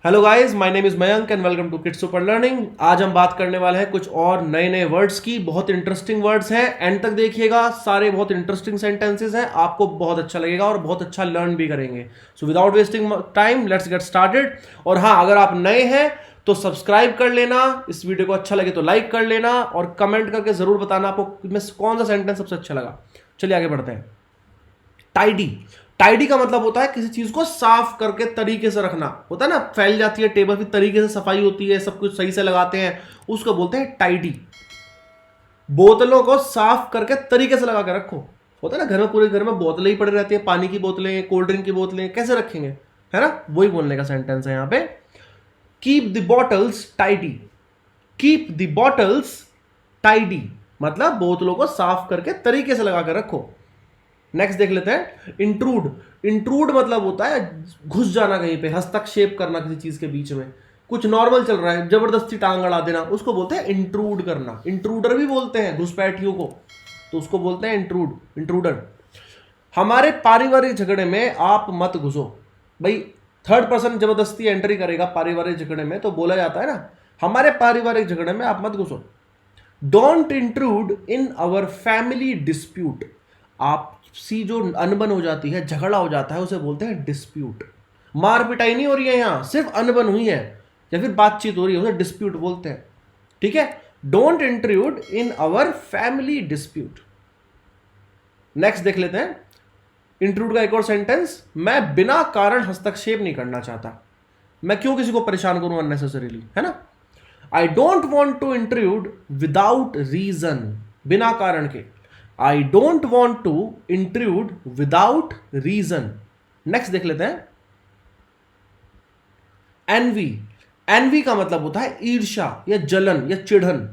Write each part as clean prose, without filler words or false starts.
Hello guys, my name is Mayank and welcome to kids super learning. आज हम बात करने वाले हैं कुछ और नए नए वर्ड्स की। बहुत इंटरेस्टिंग वर्ड्स हैं, एंड तक देखिएगा। सारे बहुत इंटरेस्टिंग सेंटेंसेस हैं, आपको बहुत अच्छा लगेगा और बहुत अच्छा लर्न भी करेंगे। So without wasting time let's get started. और हाँ, अगर आप नए हैं तो सब्सक्राइब कर लेना, इस वीडियो को अच्छा लगे तो लाइक कर लेना और कमेंट करके जरूर बताना आपको में कौन सा सेंटेंस सबसे अच्छा लगा। चलिए आगे बढ़ते हैं। टाइडी। टाइडी का मतलब होता है किसी चीज को साफ करके तरीके से रखना। होता है ना, फैल जाती है टेबल, फिर तरीके से सफाई होती है, सब कुछ सही से लगाते हैं, उसको बोलते हैं टाइडी। बोतलों को साफ करके तरीके से लगा के रखो। होता है ना, घर में पूरे घर में बोतलें ही पड़ी रहती है, पानी की बोतलें, कोल्ड ड्रिंक की बोतलें, कैसे रखेंगे, है ना। वही बोलने का सेंटेंस है यहां पे। Keep the bottles tidy. Keep the bottles tidy मतलब बोतलों को साफ करके तरीके से लगा कर रखो। नेक्स्ट देख लेते हैं, इंट्रूड। इंट्रूड मतलब होता है घुस जाना कहीं पे, हस्तक्षेप करना किसी चीज के बीच में। कुछ नॉर्मल चल रहा है, जबरदस्ती टांग अड़ा देना, उसको बोलते हैं इंट्रूड करना। इंट्रूडर भी बोलते हैं घुसपैठियों को, तो उसको बोलते हैं इंट्रूडर। हमारे पारिवारिक झगड़े में आप मत घुसो। भाई, थर्ड पर्सन जबरदस्ती एंट्री करेगा पारिवारिक झगड़े में तो बोला जाता है ना, हमारे पारिवारिक झगड़े में आप मत घुसो। Don't intrude in our family dispute. आपसी जो अनबन हो जाती है, झगड़ा हो जाता है, उसे बोलते हैं डिस्प्यूट। मार पिटाई नहीं हो रही है यहां, सिर्फ अनबन हुई है या फिर बातचीत हो रही है, उसे डिस्प्यूट बोलते हैं। ठीक है, don't intrude in our family dispute. Next देख लेते हैं, इंट्रूड का एक और सेंटेंस, मैं बिना कारण हस्तक्षेप नहीं करना चाहता। मैं क्यों किसी को परेशान करूं अननेसेसरीली, है ना। I don't want to intrude without reason. बिना कारण के। I don't want to intrude without reason. Next देख लेते हैं, एनवी। एनवी का मतलब होता है ईर्ष्या या जलन या चिढ़न।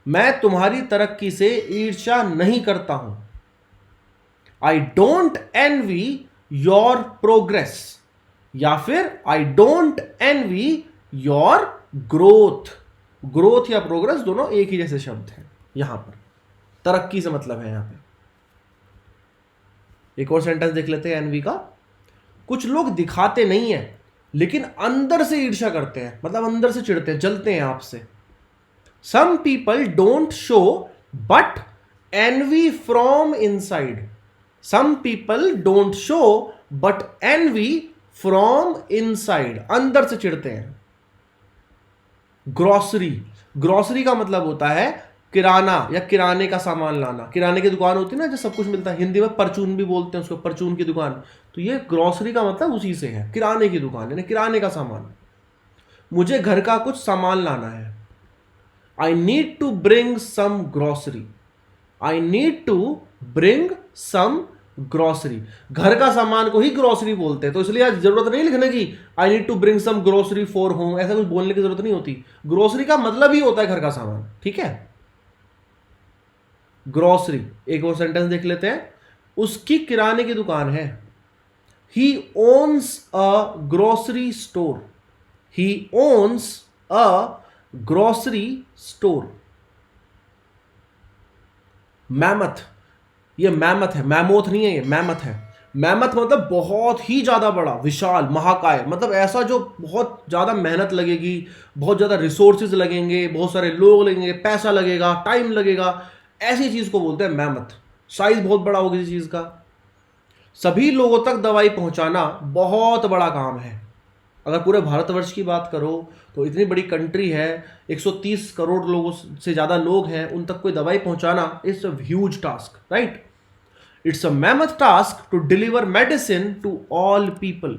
मैं तुम्हारी तरक्की से ईर्ष्या नहीं करता हूं। I don't envy your progress, या फिर I don't envy your growth. Growth या प्रोग्रेस दोनों एक ही जैसे शब्द हैं यहां पर, तरक्की से मतलब है यहां पे। एक और सेंटेंस देख लेते हैं एनवी का। कुछ लोग दिखाते नहीं है लेकिन अंदर से ईर्ष्या करते हैं, मतलब अंदर से चिढ़ते हैं, जलते हैं आपसे। Some people don't show but envy from inside. Some people don't show but envy from inside, अंदर से चिढ़ते हैं। ग्रोसरी। ग्रोसरी का मतलब होता है किराना या किराने का सामान लाना। किराने की दुकान होती है ना, जो सब कुछ मिलता है, हिंदी में परचून भी बोलते हैं उसको, परचून की दुकान। तो ये ग्रोसरी का मतलब उसी से है, किराने की दुकान यानी किराने का सामान। मुझे घर का कुछ सामान लाना है। I need to bring some grocery. I need to bring some grocery. घर का सामान को ही ग्रोसरी बोलते हैं, तो इसलिए आज जरूरत नहीं लिखने की I need to bring some grocery for home, ऐसा कुछ बोलने की जरूरत नहीं होती। ग्रोसरी का मतलब ही होता है घर का सामान। ठीक है, ग्रोसरी। एक और सेंटेंस देख लेते हैं, उसकी किराने की दुकान है। He owns a grocery store. He owns a grocery store. Mammoth. ये मैमथ है, मैमोथ नहीं है, ये मैमथ है। मैमथ मतलब बहुत ही ज्यादा बड़ा, विशाल, महाकाय, मतलब ऐसा जो बहुत ज्यादा मेहनत लगेगी, बहुत ज्यादा रिसोर्सेज लगेंगे, बहुत सारे लोग लगेंगे, पैसा लगेगा, टाइम लगेगा, ऐसी चीज को बोलते हैं मैमथ। साइज बहुत बड़ा हो किसी चीज का। सभी लोगों तक दवाई पहुंचाना बहुत बड़ा काम है। अगर पूरे भारतवर्ष की बात करो तो इतनी बड़ी कंट्री है, 130 करोड़ लोगों से ज्यादा लोग हैं, उन तक कोई दवाई पहुंचाना it's a huge task, right. It's a mammoth task to deliver medicine to all people.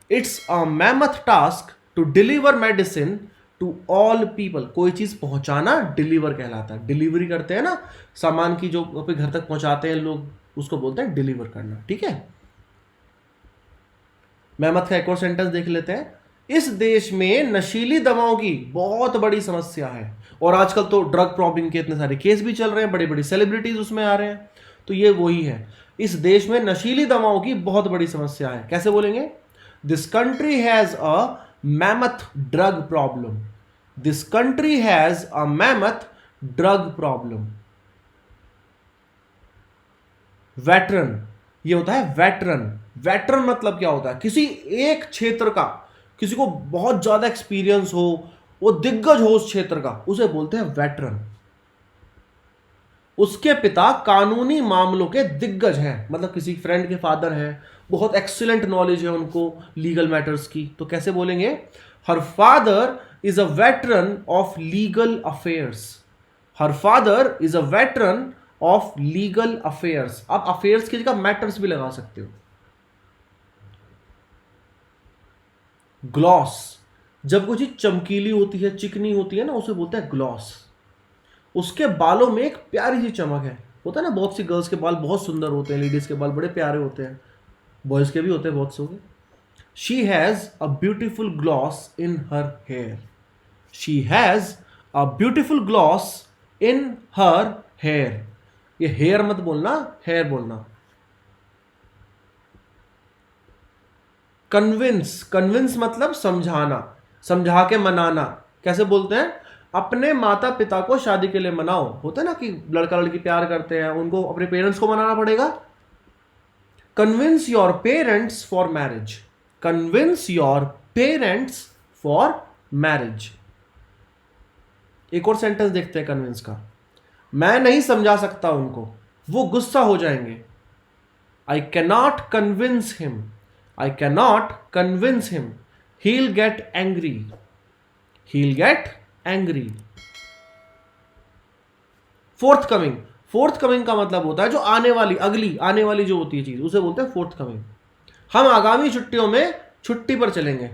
It's a mammoth task to deliver medicine to all people. कोई चीज पहुंचाना डिलीवर कहलाता है। डिलीवरी करते हैं ना सामान की, जो अपने घर तक पहुंचाते हैं लोग, उसको बोलते हैं डिलीवर करना। ठीक है, मेहमत का एक और सेंटेंस देख लेते हैं। इस देश में नशीली दवाओं की बहुत बड़ी समस्या है, और आजकल तो ड्रग प्रॉब्लम के इतने सारे केस भी चल रहे हैं, बड़ी बड़ी सेलिब्रिटीज उसमें आ रहे हैं। तो ये वही है, इस देश में नशीली दवाओं की बहुत बड़ी समस्या है। कैसे बोलेंगे, this country has a mammoth drug problem. This country has a mammoth drug problem. Veteran, ये होता है वेटरन। वेटरन मतलब क्या होता है, किसी एक क्षेत्र का किसी को बहुत ज्यादा एक्सपीरियंस हो, वो दिग्गज हो उस क्षेत्र का, उसे बोलते हैं वेटरन। उसके पिता कानूनी मामलों के दिग्गज हैं, मतलब किसी फ्रेंड के फादर हैं, बहुत एक्सीलेंट नॉलेज है उनको लीगल मैटर्स की, तो कैसे बोलेंगे? Her father is a veteran of legal affairs. Her father is a veteran of legal affairs. आप अफेयर्स की जगह मैटर्स भी लगा सकते हो। ग्लॉस, जब कोई चीज चमकीली होती है, चिकनी होती है ना, उसे बोलते हैं ग्लॉस। उसके बालों में एक प्यारी सी चमक है। होता है ना, बहुत सी गर्ल्स के बाल बहुत सुंदर होते हैं, लेडीज के बाल बड़े प्यारे होते हैं, बॉयज के भी होते हैं बहुत से के। She has a beautiful gloss in her hair. She has a beautiful gloss in her hair. ये हेयर मत बोलना, हेयर बोलना। कन्विंस, कन्विंस मतलब समझाना, समझा के मनाना। कैसे बोलते हैं? अपने माता पिता को शादी के लिए मनाओ। होता है ना कि लड़का लड़की प्यार करते हैं, उनको अपने पेरेंट्स को मनाना पड़ेगा। Convince your parents for marriage. Convince your parents for marriage. एक और सेंटेंस देखते हैं कन्विंस का। मैं नहीं समझा सकता उनको, वो गुस्सा हो जाएंगे। I cannot convince him. I cannot convince him. He'll get angry. He'll get angry. Fourth coming, fourth coming का मतलब होता है जो आने वाली, अगली आने वाली जो होती है चीज, उसे बोलते हैं फोर्थ कमिंग। हम आगामी छुट्टियों में छुट्टी पर चलेंगे,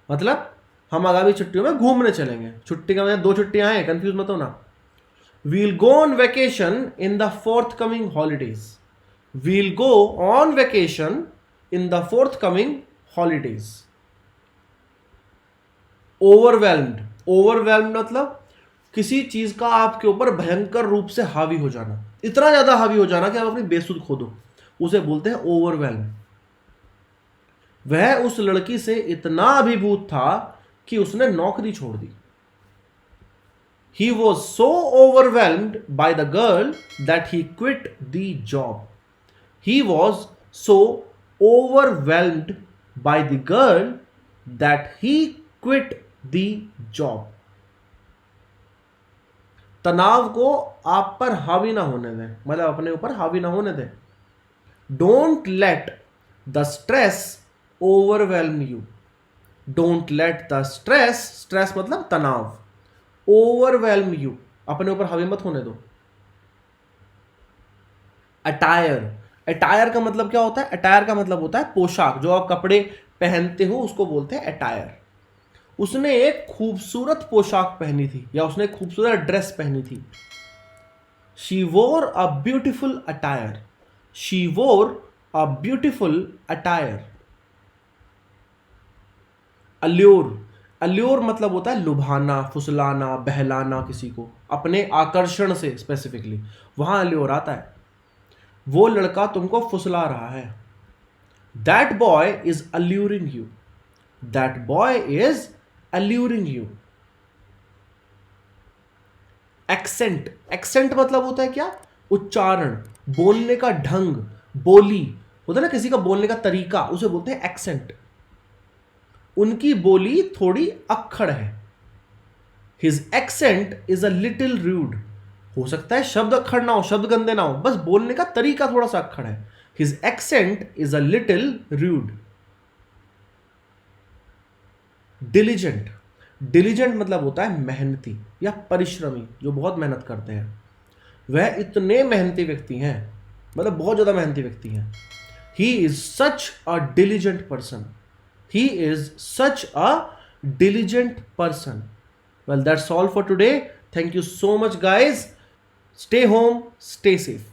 मतलब हम आगामी छुट्टियों में घूमने चलेंगे। छुट्टी का मतलब 2 छुट्टियां हैं, कंफ्यूज मत होना। We'll go on vacation in the forthcoming holidays. We'll go on vacation in the forthcoming holidays. Overwhelmed, overwhelmed मतलब किसी चीज का आपके ऊपर भयंकर रूप से हावी हो जाना, इतना ज्यादा हावी हो जाना कि आप अपनी बेसुध खो दो, उसे बोलते हैं ओवरवेल्म। वह उस लड़की से इतना अभिभूत था कि उसने नौकरी छोड़ दी। He was so overwhelmed by the girl that he quit the job. He was so overwhelmed by the girl that he quit the job. तनाव को आप पर हावी ना होने दें, मतलब अपने ऊपर हावी ना होने दें। Don't let the stress overwhelm you. Don't let the stress, stress मतलब तनाव, ओवरवेल्म यू, अपने ऊपर हावी मत होने दो। अटायर, अटायर का मतलब क्या होता है? अटायर का मतलब होता है पोशाक, जो आप कपड़े पहनते हो उसको बोलते हैं अटायर। उसने एक खूबसूरत पोशाक पहनी थी, या उसने एक खूबसूरत ड्रेस पहनी थी। शी वोर अ ब्यूटिफुल अटायर। शी वोर a beautiful attire. Allure, allure मतलब होता है लुभाना, फुसलाना, बहलाना किसी को अपने आकर्षण से, स्पेसिफिकली वहां अल्योर आता है। वो लड़का तुमको फुसला रहा है। That boy is alluring you. That boy is alluring you. Accent, accent मतलब होता है क्या? उच्चारण, बोलने का ढंग, बोली होता है ना किसी का बोलने का तरीका, उसे बोलते हैं एक्सेंट। उनकी बोली थोड़ी अक्खड़ है। His accent is a little rude. हो सकता है शब्द अक्खड़ ना हो, शब्द गंदे ना हो, बस बोलने का तरीका थोड़ा सा अक्खड़ है। His accent is a little rude. Diligent, diligent मतलब होता है मेहनती या परिश्रमी, जो बहुत मेहनत करते हैं। वह इतने मेहनती व्यक्ति हैं, मतलब बहुत ज्यादा मेहनती व्यक्ति हैं। He is such a diligent person. He is such a diligent person. Well, that's all for today. Thank you so much, guys. Stay home, stay safe.